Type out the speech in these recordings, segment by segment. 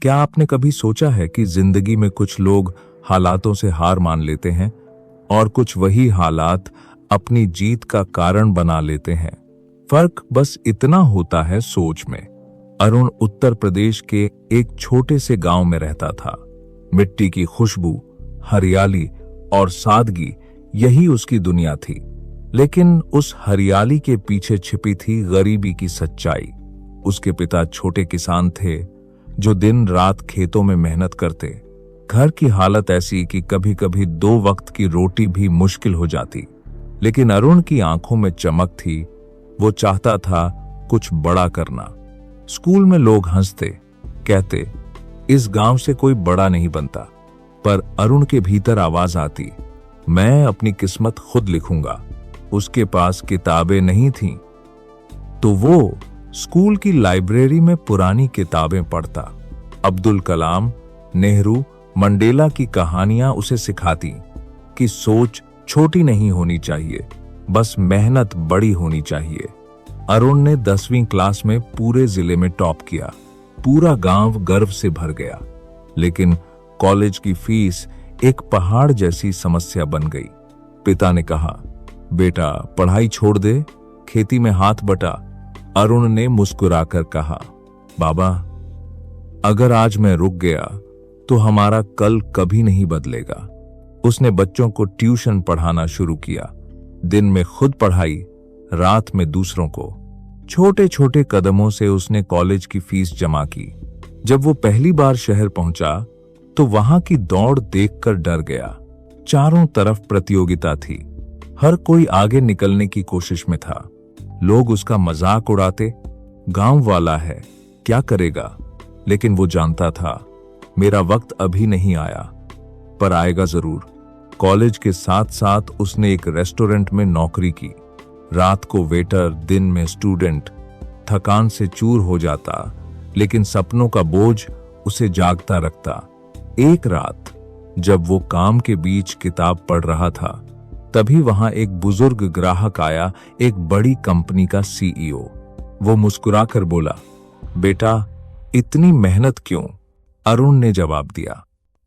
क्या आपने कभी सोचा है कि जिंदगी में कुछ लोग हालातों से हार मान लेते हैं और कुछ वही हालात अपनी जीत का कारण बना लेते हैं? फर्क बस इतना होता है सोच में। अरुण उत्तर प्रदेश के एक छोटे से गांव में रहता था। मिट्टी की खुशबू, हरियाली और सादगी, यही उसकी दुनिया थी। लेकिन उस हरियाली के पीछे छिपी थी गरीबी की सच्चाई। उसके पिता छोटे किसान थे जो दिन रात खेतों में मेहनत करते। घर की हालत ऐसी कि कभी कभी 2 वक्त की रोटी भी मुश्किल हो जाती। लेकिन अरुण की आंखों में चमक थी। वो चाहता था कुछ बड़ा करना। स्कूल में लोग हंसते, कहते इस गांव से कोई बड़ा नहीं बनता। पर अरुण के भीतर आवाज आती, मैं अपनी किस्मत खुद लिखूंगा। उसके पास किताबें नहीं थीं, तो वो स्कूल की लाइब्रेरी में पुरानी किताबें पढ़ता। अब्दुल कलाम, नेहरू, मंडेला की कहानियां उसे सिखाती कि सोच छोटी नहीं होनी चाहिए, बस मेहनत बड़ी होनी चाहिए। अरुण ने 10वीं क्लास में पूरे जिले में टॉप किया। पूरा गांव गर्व से भर गया। लेकिन कॉलेज की फीस एक पहाड़ जैसी समस्या बन गई। पिता ने कहा, बेटा पढ़ाई छोड़ दे, खेती में हाथ बटा। अरुण ने मुस्कुराकर कहा, बाबा अगर आज मैं रुक गया तो हमारा कल कभी नहीं बदलेगा। उसने बच्चों को ट्यूशन पढ़ाना शुरू किया। दिन में खुद पढ़ाई, रात में दूसरों को। छोटे छोटे कदमों से उसने कॉलेज की फीस जमा की। जब वो पहली बार शहर पहुंचा तो वहां की दौड़ देखकर डर गया। चारों तरफ प्रतियोगिता थी। हर कोई आगे निकलने की कोशिश में था। लोग उसका मजाक उड़ाते, गांव वाला है, क्या करेगा? लेकिन वो जानता था मेरा वक्त अभी नहीं आया, पर आएगा जरूर। कॉलेज के साथ साथ उसने एक रेस्टोरेंट में नौकरी की। रात को वेटर, दिन में स्टूडेंट। थकान से चूर हो जाता, लेकिन सपनों का बोझ उसे जागता रखता। एक रात जब वो काम के बीच किताब पढ़ रहा था, तभी वहां एक बुजुर्ग ग्राहक आया, एक बड़ी कंपनी का सीईओ। वो मुस्कुराकर बोला, बेटा इतनी मेहनत क्यों? अरुण ने जवाब दिया,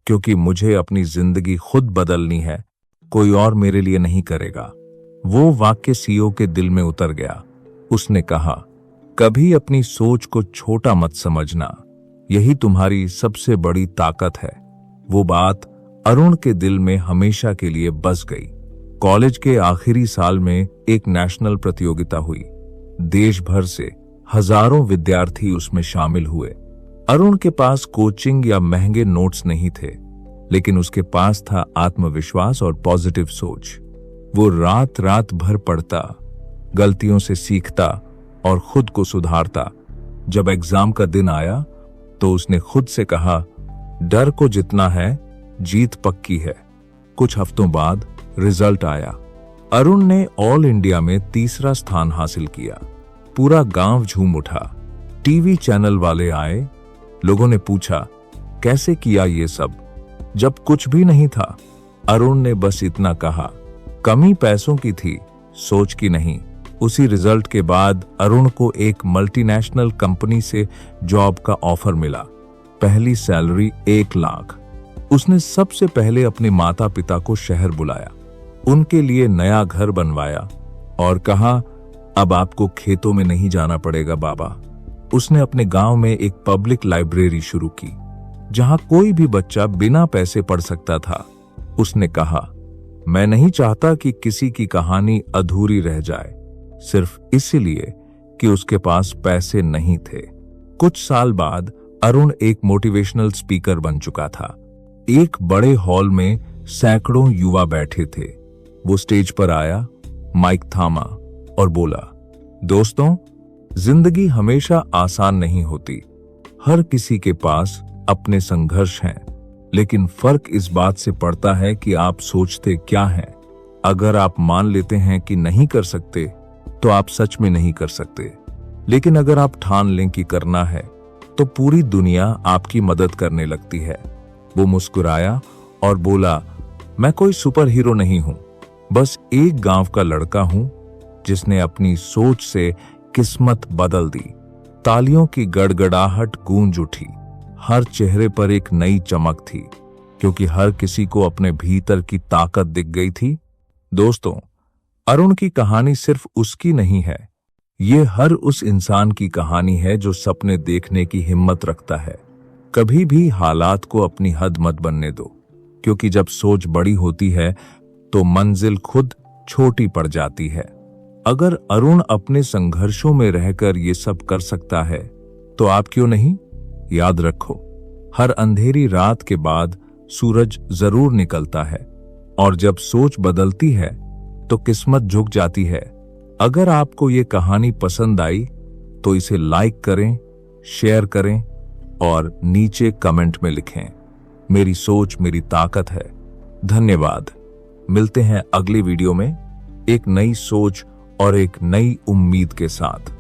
क्योंकि मुझे अपनी जिंदगी खुद बदलनी है, कोई और मेरे लिए नहीं करेगा। वो वाक्य सीईओ के दिल में उतर गया। उसने कहा, कभी अपनी सोच को छोटा मत समझना, यही तुम्हारी सबसे बड़ी ताकत है। वो बात अरुण के दिल में हमेशा के लिए बस गई। कॉलेज के आखिरी साल में एक नेशनल प्रतियोगिता हुई। देश भर से हजारों विद्यार्थी उसमें शामिल हुए। अरुण के पास कोचिंग या महंगे नोट्स नहीं थे, लेकिन उसके पास था आत्मविश्वास और पॉजिटिव सोच। वो रात रात भर पढ़ता, गलतियों से सीखता और खुद को सुधारता। जब एग्जाम का दिन आया तो उसने खुद से कहा, डर को जितना है, जीत पक्की है। कुछ हफ्तों बाद रिजल्ट आया। अरुण ने ऑल इंडिया में 3रा स्थान हासिल किया। पूरा गांव झूम उठा। टीवी चैनल वाले आए। लोगों ने पूछा, कैसे किया ये सब? जब कुछ भी नहीं था, अरुण ने बस इतना कहा, कमी पैसों की थी, सोच की नहीं। उसी रिजल्ट के बाद अरुण को एक मल्टीनेशनल कंपनी से जॉब का ऑफर मिला। पहली सैलरी 1 लाख। उसने सबसे पहले अपने माता पिता को शहर बुलाया, उनके लिए नया घर बनवाया और कहा, अब आपको खेतों में नहीं जाना पड़ेगा बाबा। उसने अपने गांव में एक पब्लिक लाइब्रेरी शुरू की, जहां कोई भी बच्चा बिना पैसे पढ़ सकता था। उसने कहा, मैं नहीं चाहता कि किसी की कहानी अधूरी रह जाए, सिर्फ इसलिए कि उसके पास पैसे नहीं थे। कुछ साल बाद अरुण एक मोटिवेशनल स्पीकर बन चुका था। एक बड़े हॉल में सैकड़ों युवा बैठे थे। वो स्टेज पर आया, माइक थामा और बोला, दोस्तों, जिंदगी हमेशा आसान नहीं होती। हर किसी के पास अपने संघर्ष हैं, लेकिन फर्क इस बात से पड़ता है कि आप सोचते क्या हैं। अगर आप मान लेते हैं कि नहीं कर सकते, तो आप सच में नहीं कर सकते। लेकिन अगर आप ठान लें कि करना है, तो पूरी दुनिया आपकी मदद करने लगती है। वो मुस्कुराया और बोला, मैं कोई सुपर हीरो नहीं हूं, बस एक गांव का लड़का हूं जिसने अपनी सोच से किस्मत बदल दी। तालियों की गड़गड़ाहट गूंज उठी। हर चेहरे पर एक नई चमक थी, क्योंकि हर किसी को अपने भीतर की ताकत दिख गई थी। दोस्तों, अरुण की कहानी सिर्फ उसकी नहीं है, ये हर उस इंसान की कहानी है जो सपने देखने की हिम्मत रखता है। कभी भी हालात को अपनी हद मत बनने दो, क्योंकि जब सोच बड़ी होती है तो मंजिल खुद छोटी पड़ जाती है। अगर अरुण अपने संघर्षों में रहकर ये सब कर सकता है तो आप क्यों नहीं? याद रखो, हर अंधेरी रात के बाद सूरज जरूर निकलता है, और जब सोच बदलती है तो किस्मत झुक जाती है। अगर आपको ये कहानी पसंद आई तो इसे लाइक करें, शेयर करें और नीचे कमेंट में लिखें, मेरी सोच मेरी ताकत है। धन्यवाद। मिलते हैं अगली वीडियो में एक नई सोच और एक नई उम्मीद के साथ।